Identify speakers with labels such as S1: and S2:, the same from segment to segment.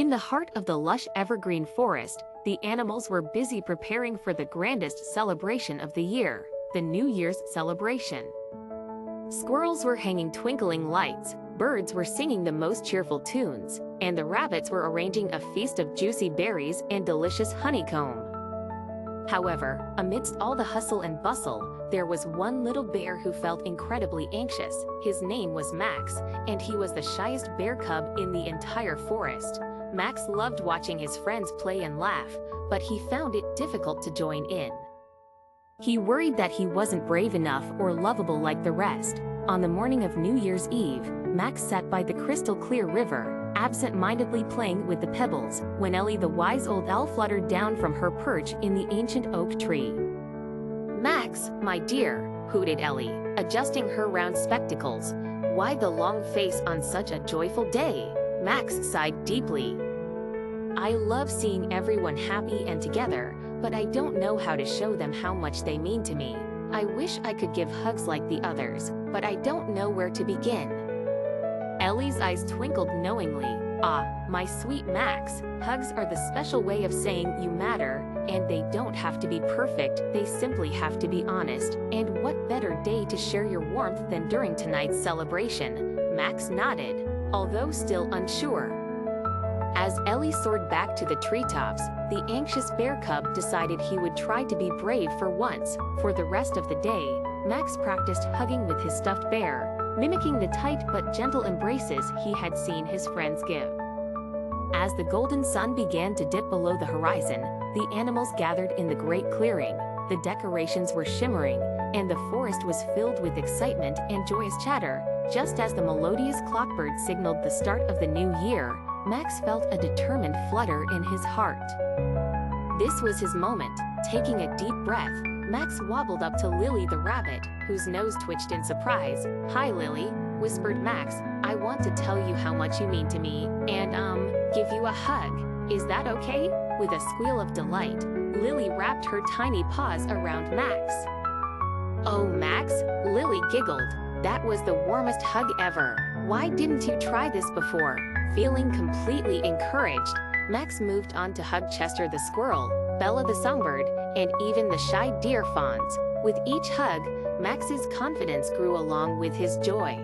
S1: In the heart of the lush evergreen forest, the animals were busy preparing for the grandest celebration of the year, the New Year's celebration. Squirrels were hanging twinkling lights, birds were singing the most cheerful tunes, and the rabbits were arranging a feast of juicy berries and delicious honeycomb. However, amidst all the hustle and bustle, there was one little bear who felt incredibly anxious. His name was Max, and he was the shyest bear cub in the entire forest. Max loved watching his friends play and laugh, but he found it difficult to join in. He worried that he wasn't brave enough or lovable like the rest. On the morning of New Year's Eve, Max sat by the crystal-clear river, absent-mindedly playing with the pebbles, when Ellie the wise old owl fluttered down from her perch in the ancient oak tree. "Max, my dear," hooted Ellie, adjusting her round spectacles. "Why the long face on such a joyful day?" Max sighed deeply. "I love seeing everyone happy and together, but I don't know how to show them how much they mean to me. I wish I could give hugs like the others, but I don't know where to begin." Ellie's eyes twinkled knowingly. "Ah, my sweet Max, hugs are the special way of saying you matter, and they don't have to be perfect, they simply have to be honest. And what better day to share your warmth than during tonight's celebration?" Max nodded, although still unsure. As Ellie soared back to the treetops, the anxious bear cub decided he would try to be brave for once. For the rest of the day, Max practiced hugging with his stuffed bear, mimicking the tight but gentle embraces he had seen his friends give. As the golden sun began to dip below the horizon, the animals gathered in the great clearing. The decorations were shimmering, and the forest was filled with excitement and joyous chatter. Just as the melodious clockbird signaled the start of the new year, Max felt a determined flutter in his heart. This was his moment. Taking a deep breath, Max wobbled up to Lily the rabbit, whose nose twitched in surprise. "Hi Lily," whispered Max. "I want to tell you how much you mean to me, and give you a hug. Is that okay?" With a squeal of delight, Lily wrapped her tiny paws around Max. "Oh Max," Lily giggled. "That was the warmest hug ever. Why didn't you try this before?" Feeling completely encouraged, Max moved on to hug Chester the squirrel, Bella the songbird, and even the shy deer fawns. With each hug, Max's confidence grew along with his joy.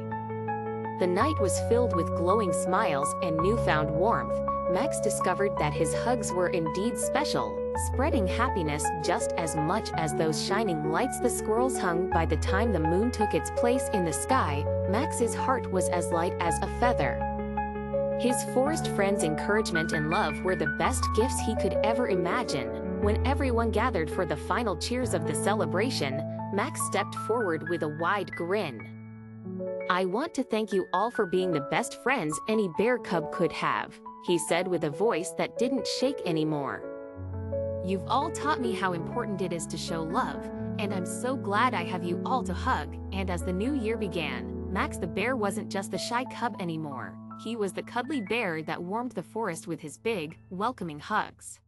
S1: The night was filled with glowing smiles and newfound warmth. Max discovered that his hugs were indeed special, spreading happiness just as much as those shining lights the squirrels hung. By the time the moon took its place in the sky, Max's heart was as light as a feather. His forest friends' encouragement and love were the best gifts he could ever imagine. When everyone gathered for the final cheers of the celebration, Max stepped forward with a wide grin. "I want to thank you all for being the best friends any bear cub could have," he said with a voice that didn't shake anymore. "You've all taught me how important it is to show love, and I'm so glad I have you all to hug." And as the new year began, Max the bear wasn't just the shy cub anymore. He was the cuddly bear that warmed the forest with his big, welcoming hugs.